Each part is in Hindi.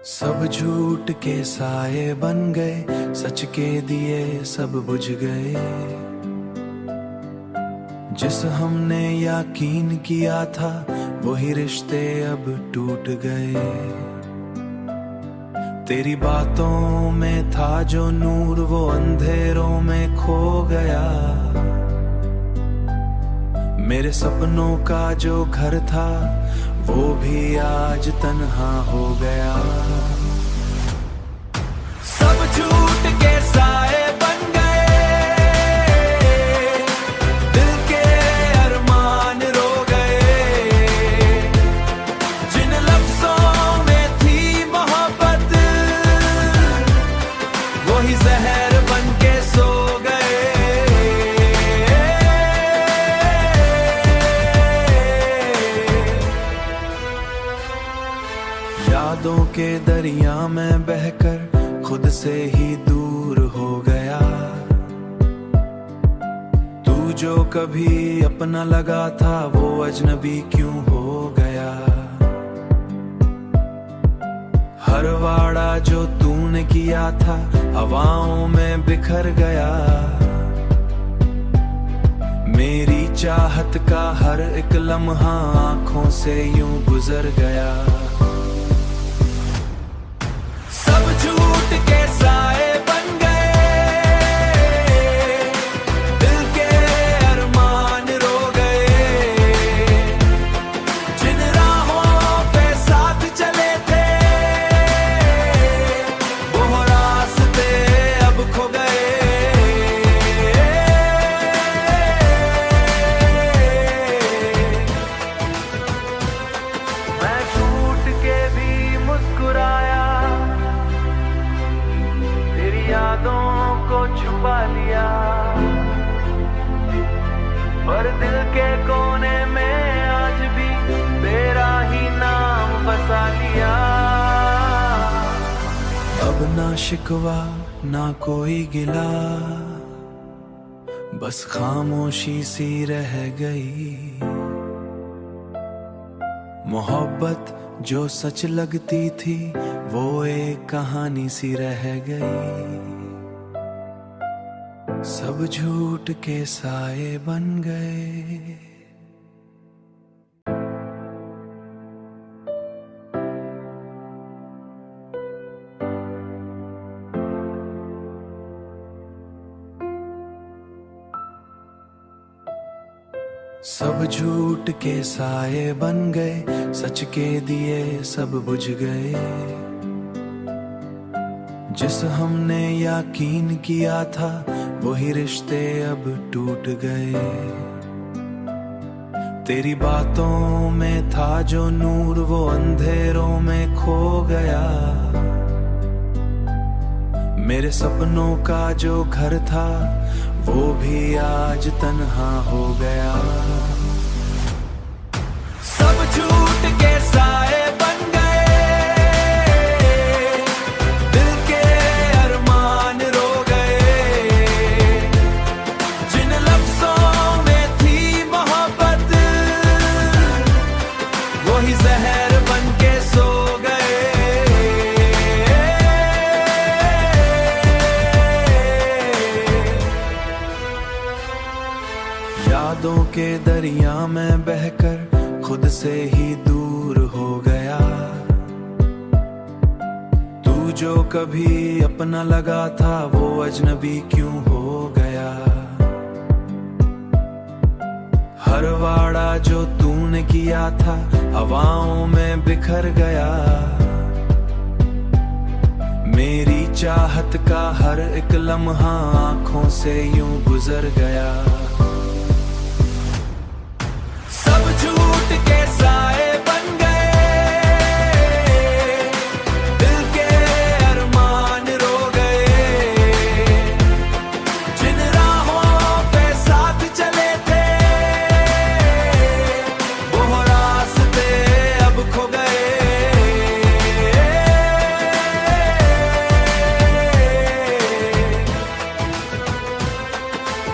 सब झूठ के साये बन गए, सच के दिए सब बुझ गए। जिस हमने यकीन किया था वही रिश्ते अब टूट गए। तेरी बातों में था जो नूर वो अंधेरों में खो गया। मेरे सपनों का जो घर था वो भी आज तन्हा हो गया। सब झूठ के साए बन गए, दिल के अरमान रो गए। जिन लफ्जों में थी मोहब्बत वही जहर बन के सो गए। यादों के दरिया में बहकर खुद से ही दूर हो गया। तू जो कभी अपना लगा था वो अजनबी क्यों हो गया। हर वाड़ा जो तूने किया था हवाओं में बिखर गया। मेरी चाहत का हर एक लम्हा आंखों से यूं गुजर गया। झूठ के साए बन गए, दिल के अरमान रो गए। जिन राहों पे साथ चले थे वो रास्ते अब खो गए। मैं टूट के भी मुस्कुराया, यादों को छुपा लिया, पर दिल के कोने में आज भी तेरा ही नाम बसा लिया। अब ना शिकवा ना कोई गिला, बस खामोशी सी रह गई। मोहब्बत जो सच लगती थी वो एक कहानी सी रह गई। सब झूठ के साए बन गए। सब झूठ के साए बन गए, सच के दिए सब बुझ गए। जिस हमने यकीन किया था वही रिश्ते अब टूट गए। तेरी बातों में था जो नूर वो अंधेरों में खो गया। मेरे सपनों का जो घर था वो भी आज तन्हा हो गया। सब झूठ के साए बन गए, दिल के अरमान रो गए। जिन लफ्जों में थी मोहब्बत वही जहर बन के सो गए। यादों के दरिया में बहकर खुद से ही दूर हो गया। तू जो कभी अपना लगा था वो अजनबी क्यों हो गया। हर वाड़ा जो तूने किया था हवाओं में बिखर गया। मेरी चाहत का हर एक लम्हा आंखों से यूं गुजर गया। सब झूठ के साए बन गए, दिल के अरमान रो गए। जिन राहों पे साथ चले थे वो रास्ते अब खो गए।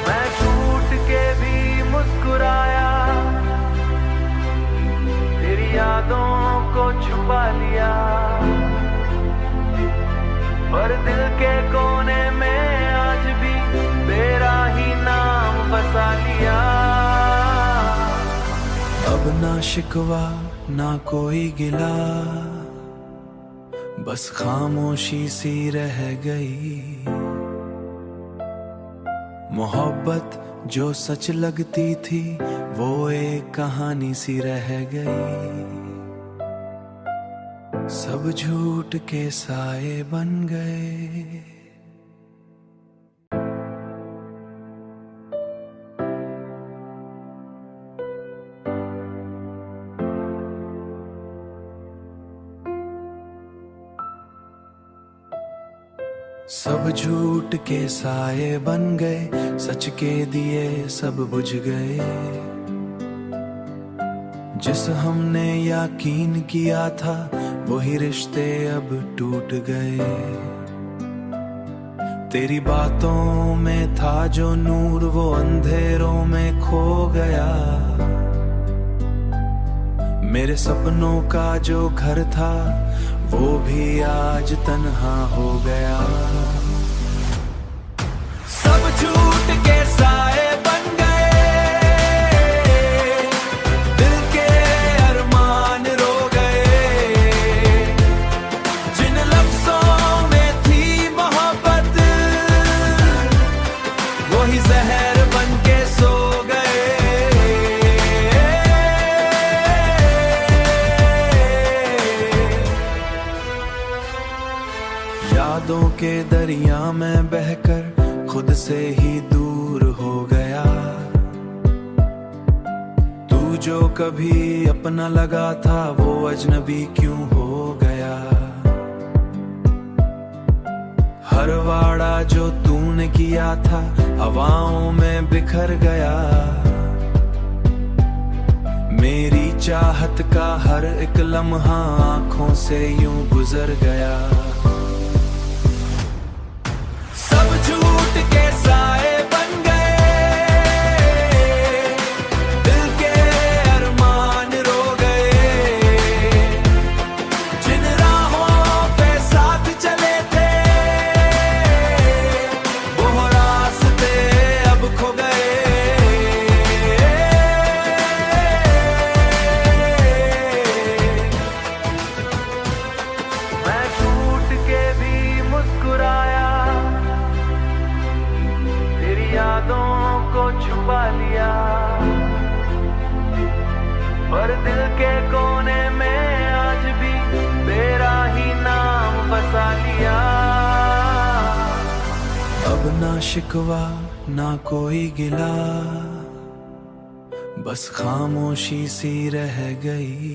मैं टूट पर दिल के कोने में आज भी तेरा ही नाम बसा लिया। अब ना शिकवा ना कोई गिला, बस खामोशी सी रह गई। मोहब्बत जो सच लगती थी वो एक कहानी सी रह गई। सब झूठ के साए बन गए। सब झूठ के साए बन गए, सच के दिए सब बुझ गए। जिस हमने यकीन किया था वही रिश्ते अब टूट गए। तेरी बातों में था जो नूर वो अंधेरों में खो गया। मेरे सपनों का जो घर था वो भी आज तन्हा हो गया। सब झूठ के साए बन गए, दिल के अरमान रो गए। जिन लफ्जों में थी मोहब्बत वही जहर बन के सो गए। यादों के दरिया में बहकर खुद से ही दूर हो गया। तू जो कभी अपना लगा था वो अजनबी क्यों हो गया। हर वाड़ा जो तूने किया था हवाओं में बिखर गया। मेरी चाहत का हर एक लम्हा आंखों से यूं गुजर गया। सब झूठ के साए बन गए, दिल के अरमान रो गए। जिन राहों पे साथ चले थे वो रास्ते अब खो गए। मैं टूट के भी मुस्कुराया, यादों को छुपा लिया। पर दिल के कोने में आज भी तेरा ही नाम बसा लिया। अब ना शिकवा ना कोई गिला, बस खामोशी सी रह गई।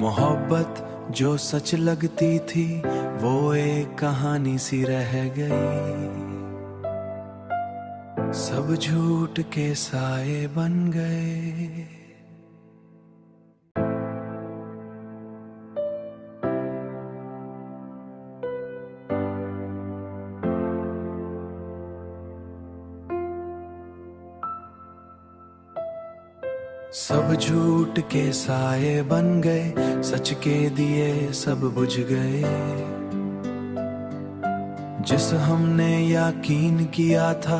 मोहब्बत जो सच लगती थी वो एक कहानी सी रह गई। सब झूठ के साए बन गए। सब झूठ के साए बन गए, सच के दिए सब बुझ गए। जिस हमने यकीन किया था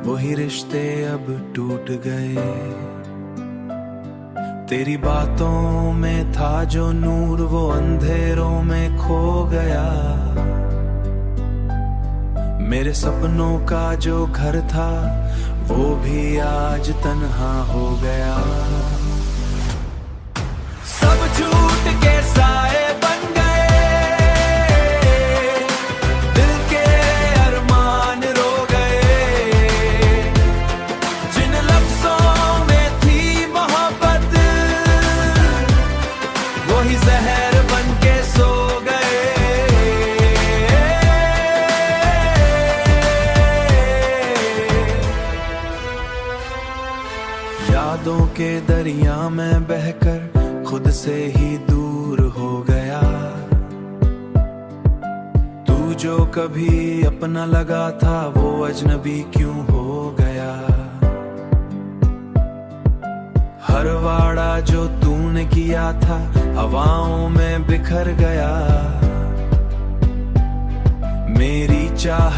वही रिश्ते अब टूट गए। तेरी बातों में था जो नूर वो अंधेरों में खो गया। मेरे सपनों का जो घर था वो भी आज तन्हा हो गया। सब झूठ के साए बन गए, दिल के अरमान रो गए। जिन लफ्जों में थी मोहब्बत वही जहर बन के सो गए। यादों के दरिया में बहकर खुद से ही दूर हो गया। तू जो कभी अपना लगा था वो अजनबी क्यों हो गया। हर वाड़ा जो तूने किया था हवाओं में बिखर गया।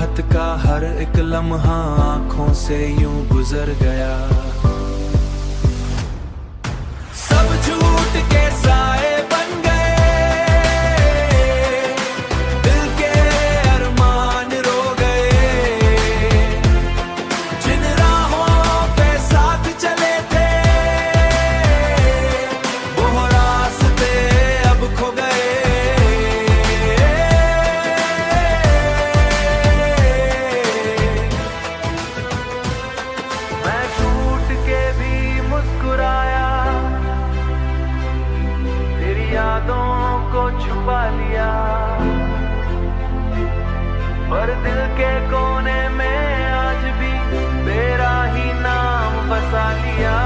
चाहत का हर एक लम्हा आंखों से यूं गुजर गया। सब झूठ के साए बन गए, दिल के अरमान रो गए। जिन राहों पे साथ चले थे वो रास्ते अब खो गए। मैं टूट के भी मुस्कुराया, तेरी यादों को छुपा लिया, पर दिल के कोने में आज भी तेरा ही नाम बसा लिया।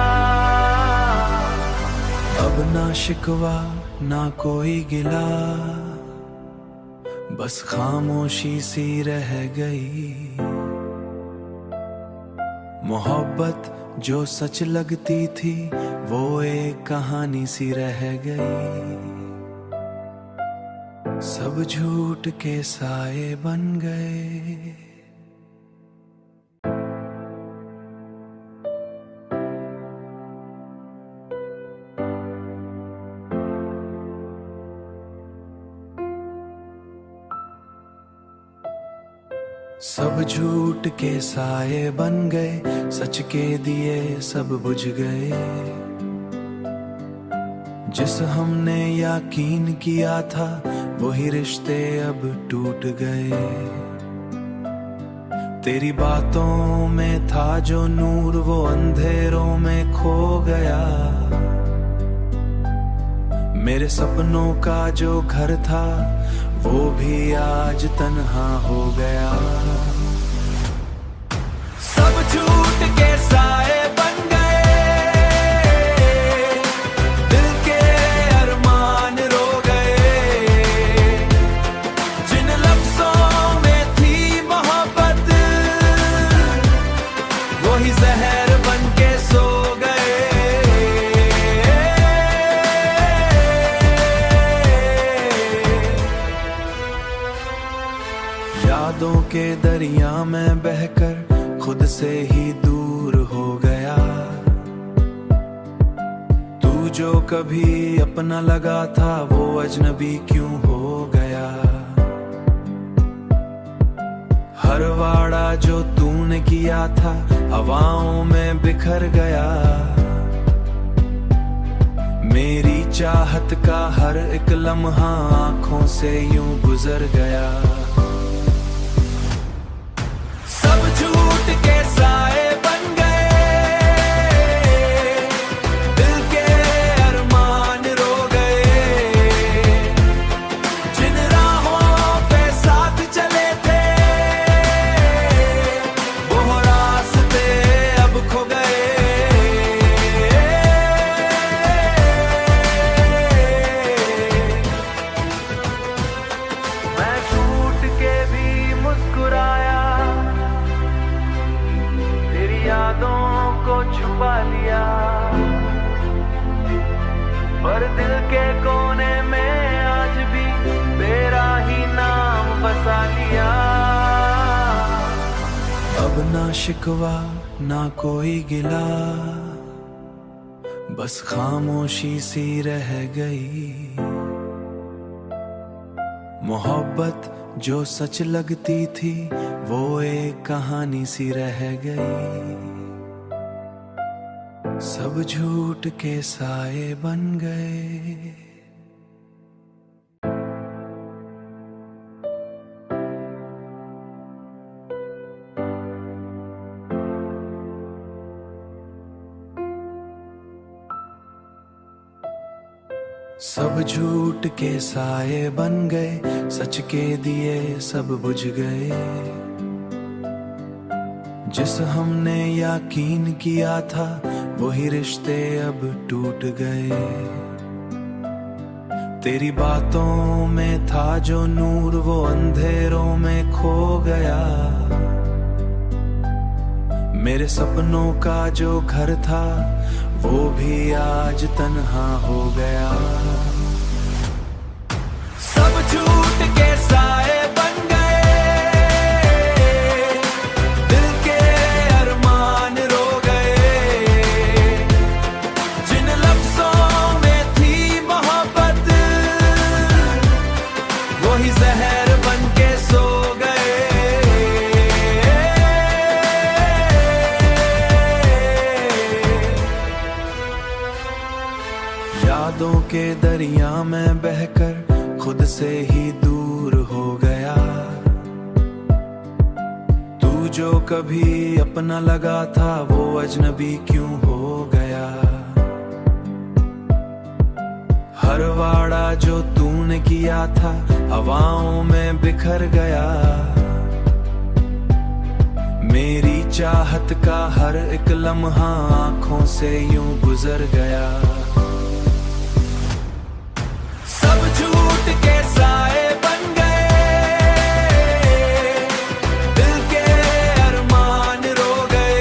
अब ना शिकवा ना कोई गिला, बस खामोशी सी रह गई। मोहब्बत जो सच लगती थी वो एक कहानी सी रह गई। सब झूठ के साए बन गए। सब झूठ के साए बन गए, सच के दिए सब बुझ गए। जिस हमने यकीन किया था वही रिश्ते अब टूट गए। तेरी बातों में था जो नूर वो अंधेरों में खो गया। मेरे सपनों का जो घर था वो भी आज तन्हा हो गया। सब झूठ के साए बन गए, दिल के अरमान रो गए। जिन लफ्जों में थी मोहब्बत वही जहर बन के सो गए। यादों के दरिया में बहकर खुद से ही दूर हो गया। तू जो कभी अपना लगा था वो अजनबी क्यों हो गया। हर वाड़ा जो तूने किया था हवाओं में बिखर गया। मेरी चाहत का हर एक लम्हा आंखों से यूं गुजर गया। सब झूठ के साए बन गए, दिल के अरमान रो गए। जिन राहों पे साथ चले थे वो रास्ते अब खो गए। मैं टूट के भी मुस्कुराया, यादों को छुपा लिया, पर दिल के कोने में आज भी तेरा ही नाम बसा लिया। अब ना शिकवा ना कोई गिला, बस खामोशी सी रह गई। मोहब्बत जो सच लगती थी वो एक कहानी सी रह गई। सब झूठ के साए बन गए। सब झूठ के साए बन गए, सच के दिए सब बुझ गए। जिस हमने यकीन किया था वही रिश्ते अब टूट गए। तेरी बातों में था जो नूर वो अंधेरों में खो गया। मेरे सपनों का जो घर था वो भी आज तन्हा हो गया। सब झूठ के साए बन गए, दरिया में बहकर खुद से ही दूर हो गया। तू जो कभी अपना लगा था वो अजनबी क्यों हो गया। हर वाड़ा जो तूने किया था हवाओं में बिखर गया। मेरी चाहत का हर एक लम्हा आंखों से यूं गुजर गया। सब झूठ के साए बन गए, दिल के अरमान रो गए।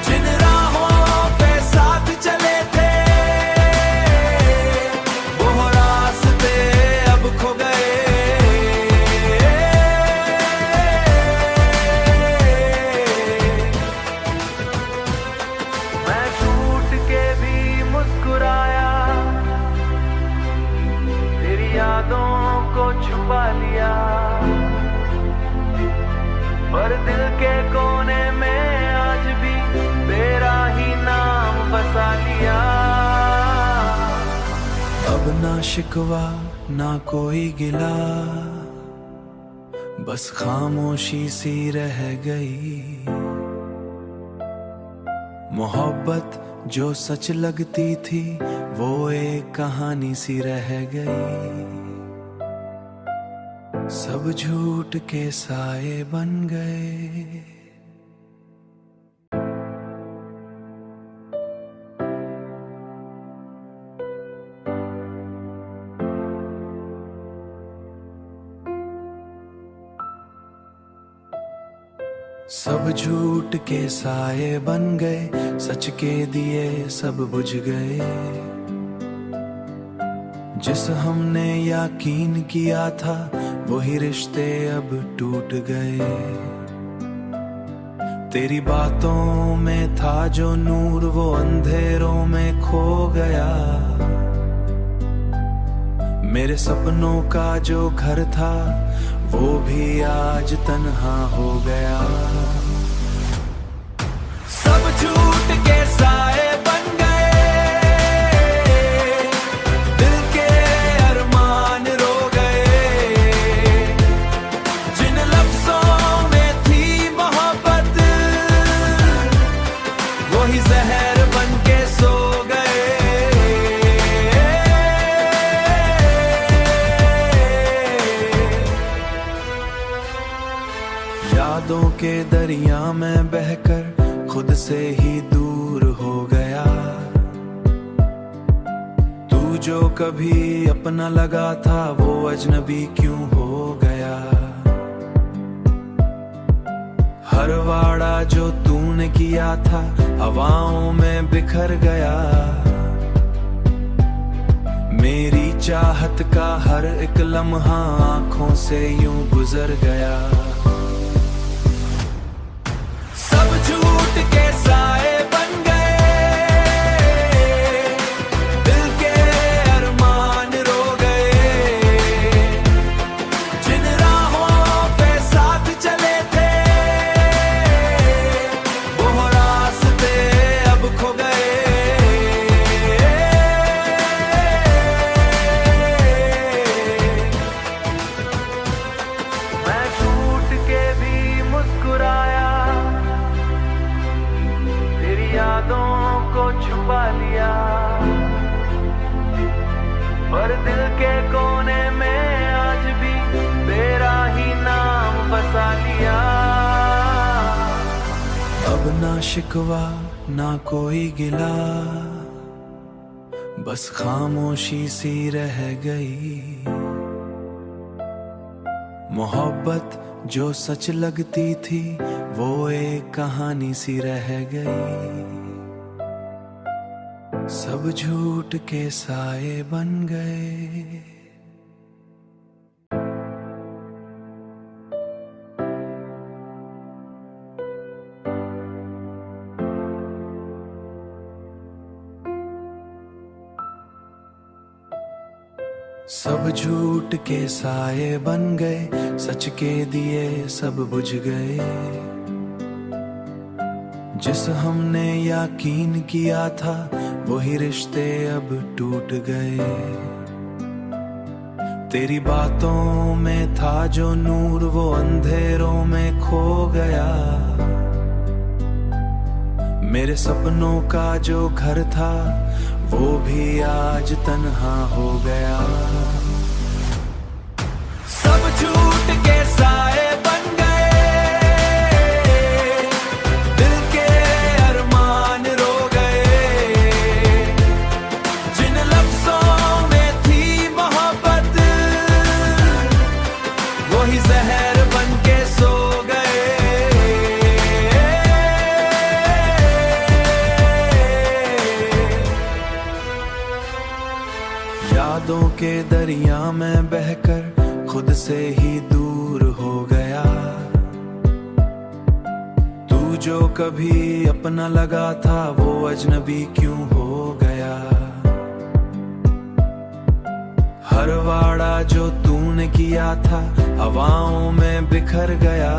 जिन राहों पे साथ चले थे वो रास्ते अब खो गए। मैं टूट के भी मुस्कुराया, तेरी यादों को छुपा लिया, पर दिल के कोने में आज भी तेरा ही नाम बसा लिया। अब ना शिकवा ना कोई गिला, बस खामोशी सी रह गई। मोहब्बत जो सच लगती थी वो एक कहानी सी रह गई। सब झूठ के साए बन गए। सब झूठ के साए बन गए, सच के दिए सब बुझ गए। जिस हमने यकीन किया था वही रिश्ते अब टूट गए। तेरी बातों में था जो नूर वो अंधेरों में खो गया। मेरे सपनों का जो घर था वो भी आज तन्हा हो गया। सब झूठ के साए बन गए, दिल के अरमान रो गए। जिन लफ्जों में थी मोहब्बत वही जहर बन के सो गए। यादों के दरिया में बहकर खुद से ही दूर हो गया। तू जो कभी अपना लगा था वो अजनबी क्यों हो गया। हर वाड़ा जो तूने किया था हवाओं में बिखर गया। मेरी चाहत का हर एक लम्हा आंखों से यूं गुजर गया। सब झूठ के साए बन गए, दिल के अरमान रो गए। जिन राहों पे साथ चले थे वो रास्ते अब खो गए। मैं टूट के भी मुस्कुराया, यादों को छुपा लिया, पर दिल के कोने में आज भी तेरा ही नाम बसा लिया। अब ना शिकवा ना कोई गिला, बस खामोशी सी रह गई। मोहब्बत जो सच लगती थी वो एक कहानी सी रह गई। सब झूठ के साए बन गए। सब झूठ के साए बन गए, सच के दिए सब बुझ गए। जिस हमने यकीन किया था वही रिश्ते अब टूट गए। तेरी बातों में था जो नूर वो अंधेरों में खो गया। मेरे सपनों का जो घर था वो भी आज तन्हा हो गया। सब झूठ के साए बन गए, दिल के अरमान रो गए। जिन लफ्जों में थी मोहब्बत वही जहर बन के सो गए। यादों के दरिया में बहकर खुद से ही दूर हो गया। तू जो कभी अपना लगा था वो अजनबी क्यों हो गया। हर वाड़ा जो तूने किया था हवाओं में बिखर गया।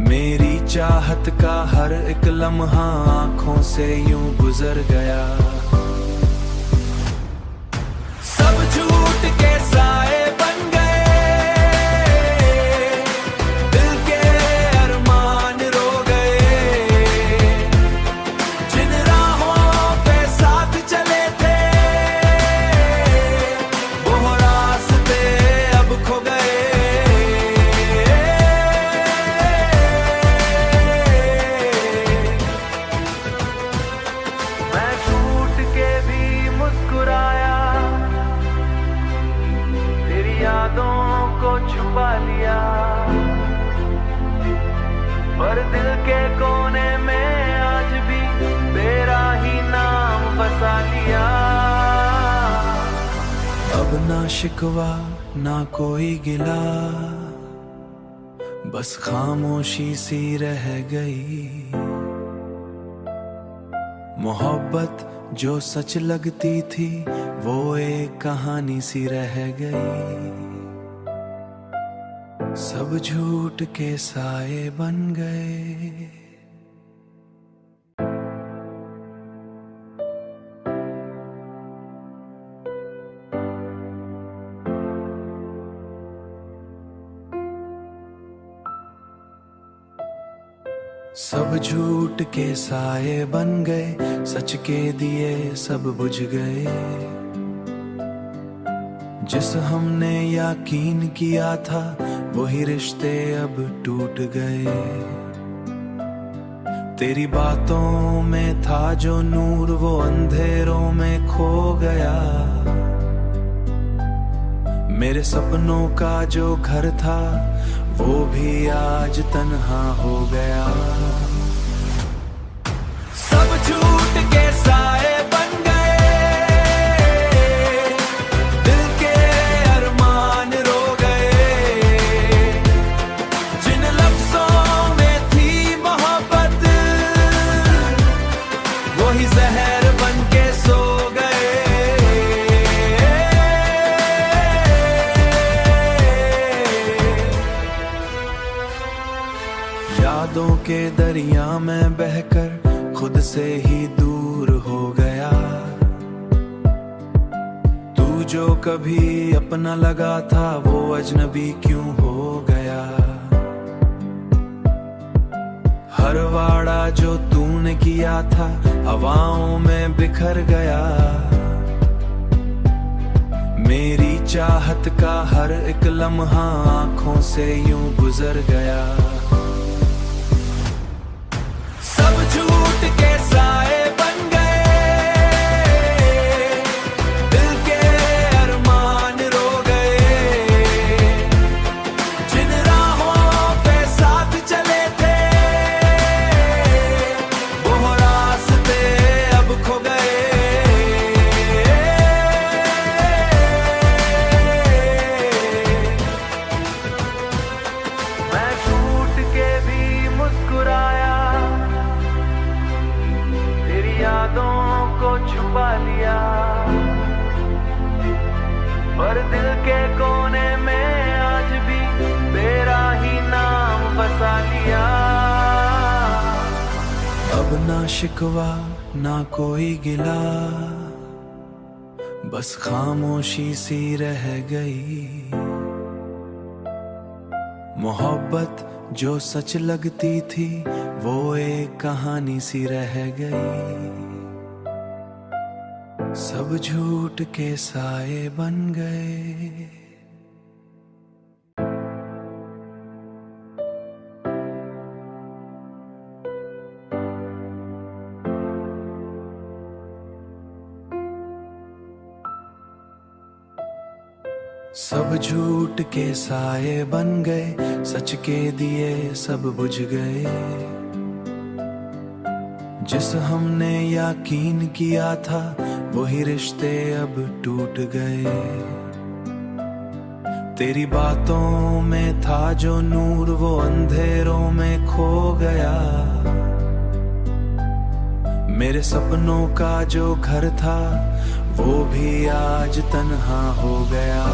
मेरी चाहत का हर एक लम्हा आंखों से यूं गुजर गया। सब झूठ के साए बन गए, दिल के अरमान रो गए। जिन राहों पे साथ चले थे वो रास्ते अब खो गए। मैं टूट के भी मुस्कुराया, यादों को छुपा लिया, पर दिल के कोने में आज भी तेरा ही नाम बसा लिया। अब ना शिकवा ना कोई गिला, बस खामोशी सी रह गई। मोहब्बत जो सच लगती थी वो एक कहानी सी रह गई। सब झूठ के साए बन गए। सब झूठ के साए बन गए, सच के दिए सब बुझ गए। जिस हमने यकीन किया था वही रिश्ते अब टूट गए। तेरी बातों में था जो नूर वो अंधेरों में खो गया। मेरे सपनों का जो घर था वो भी आज तन्हा हो गया। सब झूठ के साए बन गए, दिल के अरमान रो गए। जिन लफ्जों में थी मोहब्बत वही जहर बन के सो गए। यादों के दरिया में बहकर खुद से ही दूर हो गया। तू जो कभी अपना लगा था वो अजनबी क्यों हो गया। हर वाड़ा जो तूने किया था हवाओं में बिखर गया। मेरी चाहत का हर एक लम्हा आंखों से यूं गुजर गया। सब झूठ के साए बन गए, दिल के अरमान रो गए। जिन राहों पे साथ चले थे वो रास्ते अब खो गए। मैं टूट के भी मुस्कुराया, यादों को छुपा लिया, पर दिल के कोने में आज भी तेरा ही नाम बसा लिया। ना शिकवा ना कोई गिला, बस खामोशी सी रह गई। मोहब्बत जो सच लगती थी वो एक कहानी सी रह गई। सब झूठ के साए बन गए। सब झूठ के साए बन गए, सच के दिए सब बुझ गए। जिस हमने यकीन किया था वही रिश्ते अब टूट गए। तेरी बातों में था जो नूर वो अंधेरों में खो गया। मेरे सपनों का जो घर था वो भी आज तन्हा हो गया।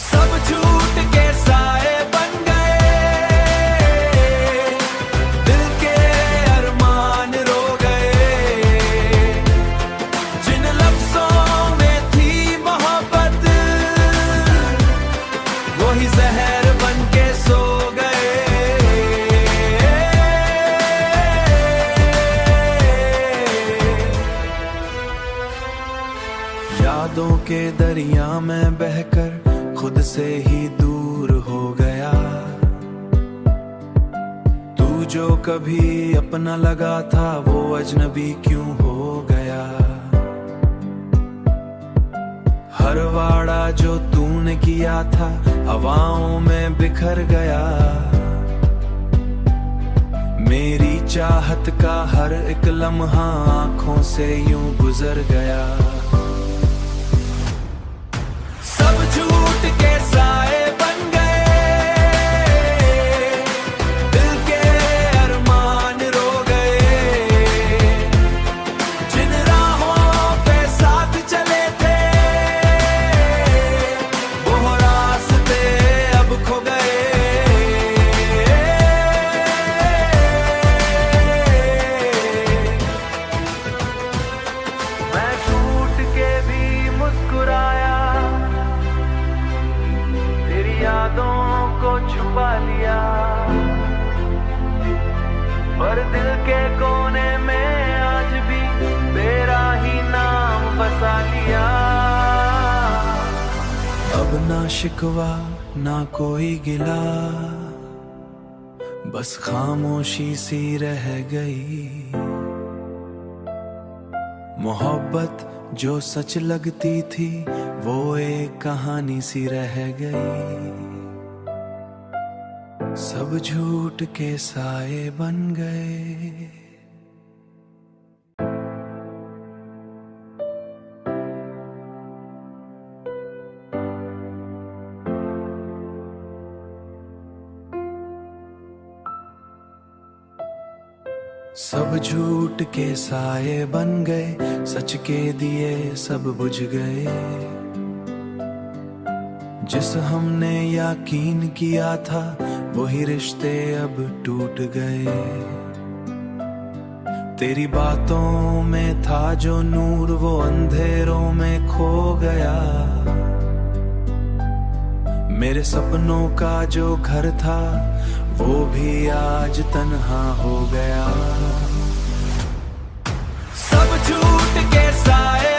सब झूठ के साए बन गए, दिल के अरमान रो गए। जिन लफ्जों में थी मोहब्बत वही जहर बन के सो गए। यादों के दरिया में बहकर खुद से ही दूर हो गया। तू जो कभी अपना लगा था वो अजनबी क्यों हो गया। हर वाड़ा जो तूने किया था हवाओं में बिखर गया। मेरी चाहत का हर एक लम्हा आंखों से यूं गुजर गया। सब झूठ के साए बन गए, दिल के अरमान रो गए। जिन राहों पे साथ चले थे वो रास्ते अब खो गए। मैं टूट के भी मुस्कुराया, यादों को छुपा लिया, पर दिल के कोने में आज भी तेरा ही नाम बसा लिया। अब ना शिकवा ना कोई गिला, बस खामोशी सी रह गई। मोहब्बत जो सच लगती थी वो एक कहानी सी रह गई। सब झूठ के साए बन गए। सब झूठ के साए बन गए, सच के दिए सब बुझ गए। जिस हमने यकीन किया था वही रिश्ते अब टूट गए। तेरी बातों में था जो नूर वो अंधेरों में खो गया। मेरे सपनों का जो घर था वो भी आज तन्हा हो गया। सब झूठ के साए